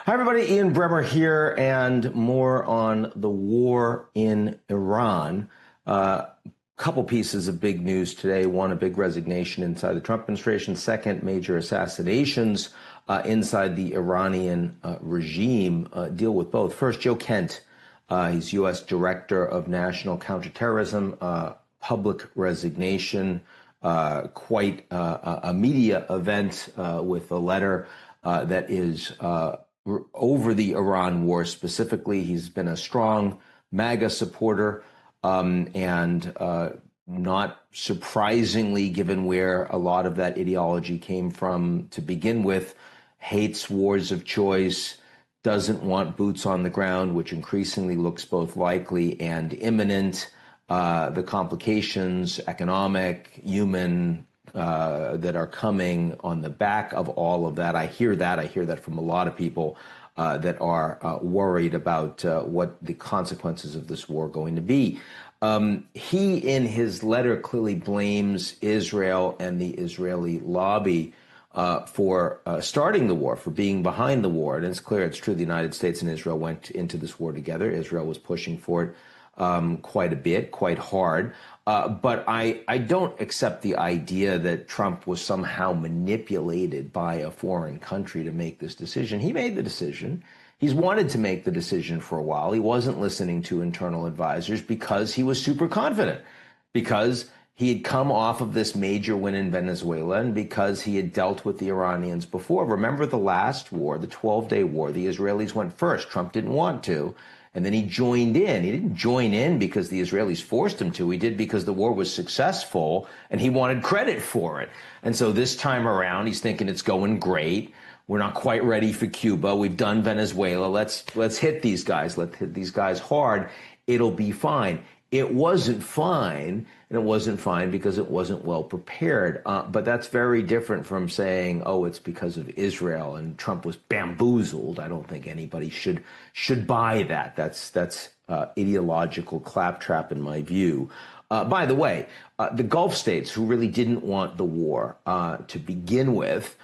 Hi, everybody. Ian Bremmer here, and more on the war in Iran. Couple pieces of big news today. One, a big resignation inside the Trump administration. Second, major assassinations inside the Iranian regime. Deal with both. First, Joe Kent. He's U.S. Director of National Counterterrorism. Public resignation. Quite a media event with a letter that is over the Iran war specifically. He's been a strong MAGA supporter, and not surprisingly, given where a lot of that ideology came from to begin with, hates wars of choice, doesn't want boots on the ground, which increasingly looks both likely and imminent. The complications, economic, human, that are coming on the back of all of that. I hear that from a lot of people that are worried about what the consequences of this war are going to be. He, in his letter, clearly blames Israel and the Israeli lobby for starting the war, for being behind the war. And it's clear, it's true, the United States and Israel went into this war together. Israel was pushing for it quite a bit, quite hard. But I don't accept the idea that Trump was somehow manipulated by a foreign country to make this decision. He made the decision. He's wanted to make the decision for a while. He wasn't listening to internal advisors because he was super confident, because he had come off of this major win in Venezuela, and because he had dealt with the Iranians before. Remember the last war, the 12-day war, the Israelis went first. Trump didn't want to. And then he joined in. He didn't join in because the Israelis forced him to. He did because the war was successful and he wanted credit for it. And so this time around, he's thinking it's going great. We're not quite ready for Cuba. We've done Venezuela. Let's hit these guys. Let's hit these guys hard. It'll be fine. It wasn't fine, and it wasn't fine because it wasn't well prepared. But that's very different from saying, oh, it's because of Israel and Trump was bamboozled. I don't think anybody should buy that. That's ideological claptrap in my view. By the way, the Gulf states, who really didn't want the war to begin with,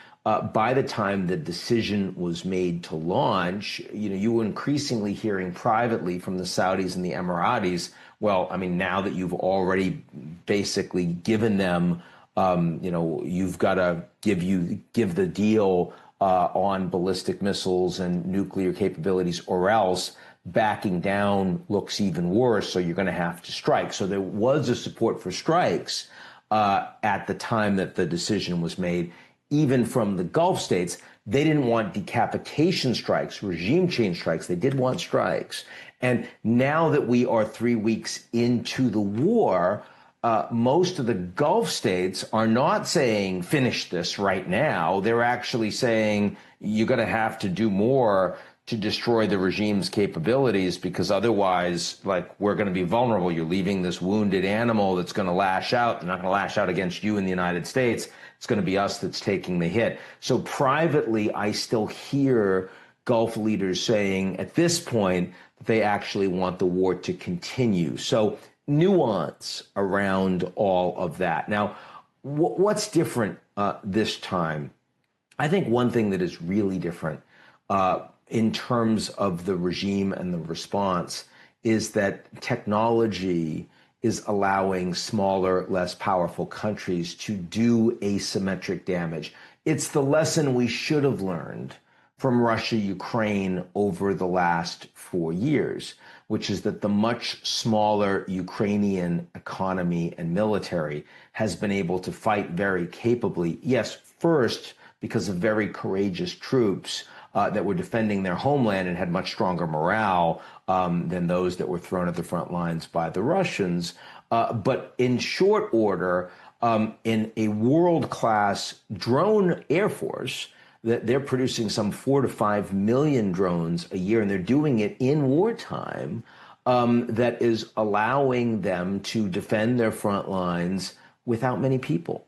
by the time the decision was made to launch, you were increasingly hearing privately from the Saudis and the Emiratis, well, I mean, now that you've already basically given them, you've got to give the deal on ballistic missiles and nuclear capabilities, or else backing down looks even worse. So you're going to have to strike. So there was a support for strikes at the time that the decision was made. Even from the Gulf states, they didn't want decapitation strikes, regime change strikes. They did want strikes. And now that we are 3 weeks into the war, most of the Gulf states are not saying finish this right now. They're actually saying you're going to have to do more to destroy the regime's capabilities, because otherwise, we're going to be vulnerable. You're leaving this wounded animal that's going to lash out. They're not going to lash out against you in the United States. It's going to be us that's taking the hit. So privately, I still hear Gulf leaders saying at this point that they actually want the war to continue. So nuance around all of that. Now, what's different this time? I think one thing that is really different in terms of the regime and the response is that technology is allowing smaller, less powerful countries to do asymmetric damage. It's the lesson we should have learned from Russia, Ukraine over the last 4 years, which is that the much smaller Ukrainian economy and military has been able to fight very capably. Yes, first, because of very courageous troops that were defending their homeland and had much stronger morale than those that were thrown at the front lines by the Russians. But in short order, in a world-class drone air force, that they're producing some 4 to 5 million drones a year, and they're doing it in wartime, that is allowing them to defend their front lines without many people.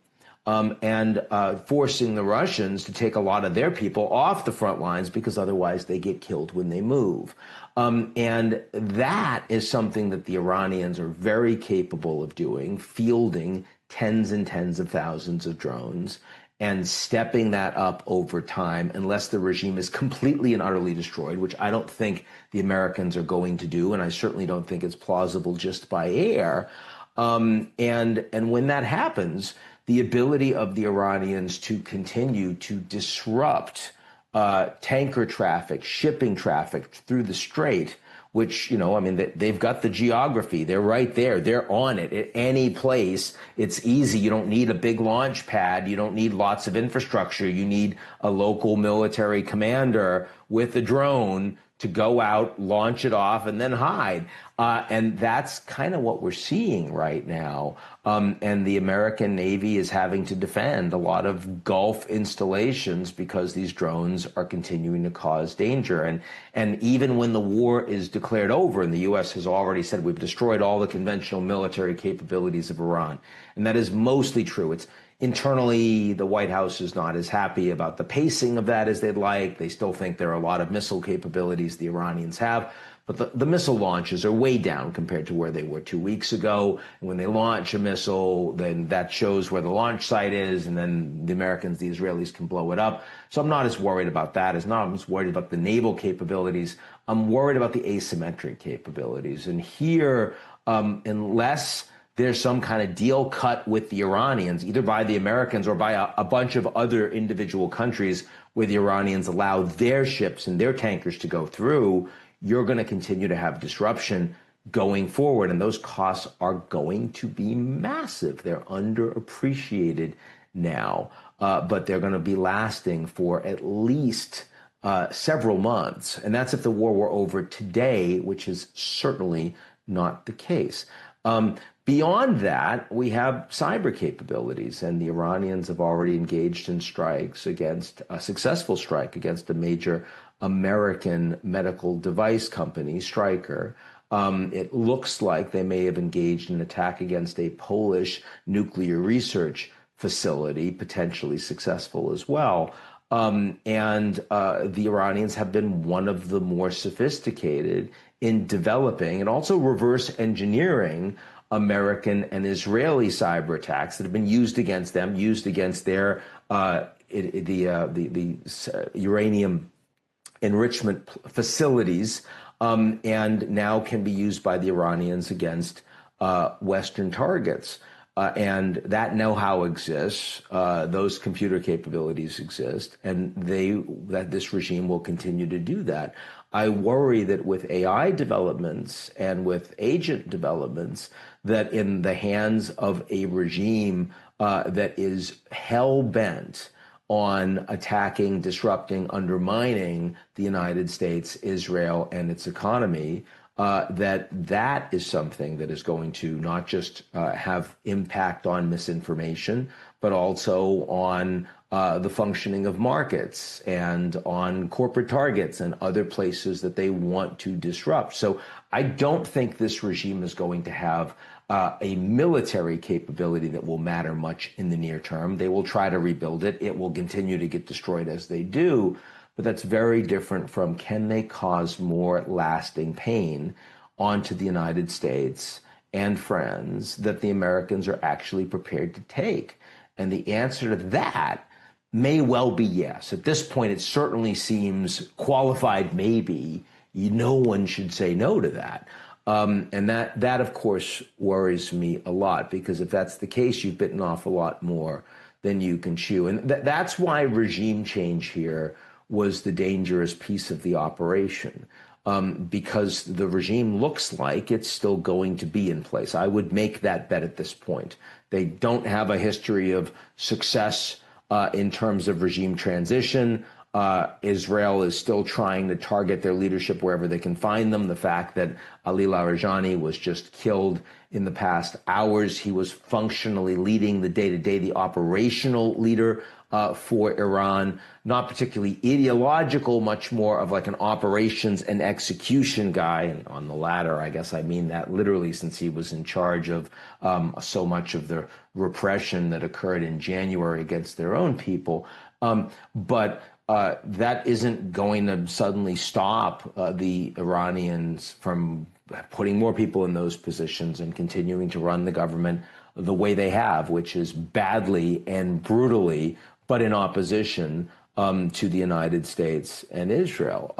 And forcing the Russians to take a lot of their people off the front lines because otherwise they get killed when they move. And that is something that the Iranians are very capable of doing, fielding tens and tens of thousands of drones and stepping that up over time, unless the regime is completely and utterly destroyed, which I don't think the Americans are going to do, and I certainly don't think it's plausible just by air. And when that happens, the ability of the Iranians to continue to disrupt tanker traffic, shipping traffic through the Strait, which, I mean, they've got the geography. They're right there. They're on it at any place. It's easy. You don't need a big launch pad. You don't need lots of infrastructure. You need a local military commander with a drone to go out, launch it off, and then hide. And that's kind of what we're seeing right now. And the American Navy is having to defend a lot of Gulf installations because these drones are continuing to cause danger. And even when the war is declared over, and the U.S. has already said we've destroyed all the conventional military capabilities of Iran, and that is mostly true. It's internally, the White House is not as happy about the pacing of that as they'd like. They still think there are a lot of missile capabilities the Iranians have, but the missile launches are way down compared to where they were 2 weeks ago. And when they launch a missile, then that shows where the launch site is, and then the Americans, the Israelis can blow it up. So I'm not as worried about that. I'm as worried about the naval capabilities. I'm worried about the asymmetric capabilities. And here, unless there's some kind of deal cut with the Iranians, either by the Americans or by a bunch of other individual countries where the Iranians allow their ships and their tankers to go through, you're going to continue to have disruption going forward. And those costs are going to be massive. They're underappreciated now, but they're going to be lasting for at least several months. And that's if the war were over today, which is certainly not the case. Beyond that, we have cyber capabilities, and the Iranians have already engaged in strikes against a successful strike against a major American medical device company, Stryker. It looks like they may have engaged in an attack against a Polish nuclear research facility, potentially successful as well. And the Iranians have been one of the more sophisticated in developing and also reverse engineering American and Israeli cyber attacks that have been used against them, used against their uranium enrichment facilities, and now can be used by the Iranians against Western targets. And that know-how exists, those computer capabilities exist, and that this regime will continue to do that. I worry that with AI developments and with agent developments, that in the hands of a regime that is hell-bent on attacking, disrupting, undermining the United States, Israel, and its economy, that is something that is going to not just have impact on misinformation, but also on the functioning of markets and on corporate targets and other places that they want to disrupt. So I don't think this regime is going to have a military capability that will matter much in the near term. They will try to rebuild it. It will continue to get destroyed as they do. But that's very different from, can they cause more lasting pain onto the United States and friends that the Americans are actually prepared to take? And the answer to that may well be yes. At this point, it certainly seems qualified maybe. No one should say no to that. And that, of course, worries me a lot, because if that's the case, you've bitten off a lot more than you can chew. And that's why regime change here was the dangerous piece of the operation, because the regime looks like it's still going to be in place. I would make that bet at this point. They don't have a history of success in terms of regime transition. Israel is still trying to target their leadership wherever they can find them. The fact that Ali Larijani was just killed in the past hours, he was functionally leading the day-to-day, the operational leader for Iran, not particularly ideological, much more of like an operations and execution guy. And on the latter, I guess I mean that literally, since he was in charge of so much of the repression that occurred in January against their own people. But that isn't going to suddenly stop the Iranians from putting more people in those positions and continuing to run the government the way they have, which is badly and brutally, but in opposition to the United States and Israel.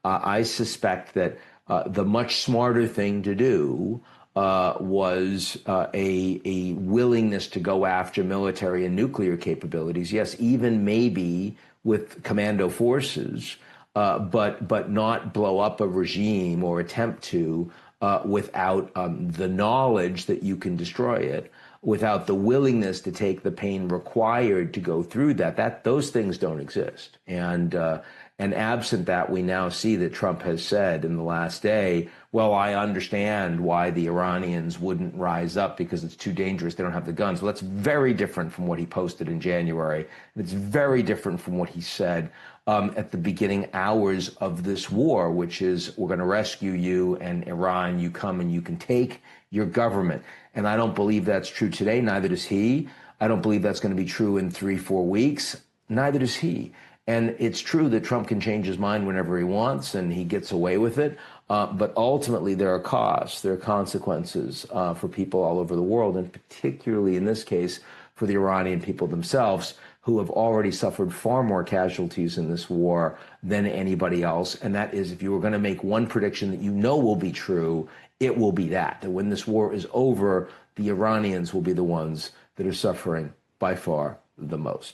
I suspect that the much smarter thing to do was a willingness to go after military and nuclear capabilities. Yes, even maybe with commando forces, but not blow up a regime or attempt to without the knowledge that you can destroy it, without the willingness to take the pain required to go through that those things don't exist. And absent that, we now see that Trump has said in the last day, well, I understand why the Iranians wouldn't rise up because it's too dangerous. They don't have the guns. Well, that's very different from what he posted in January. It's very different from what he said at the beginning hours of this war, which is, we're going to rescue you and Iran. You come and you can take your government. And I don't believe that's true today. Neither does he. I don't believe that's going to be true in 3-4 weeks. Neither does he. And it's true that Trump can change his mind whenever he wants, and he gets away with it. But ultimately, there are costs, there are consequences for people all over the world, and particularly in this case, for the Iranian people themselves, who have already suffered far more casualties in this war than anybody else. And that is, if you were going to make one prediction that you know will be true, it will be that when this war is over, the Iranians will be the ones that are suffering by far the most.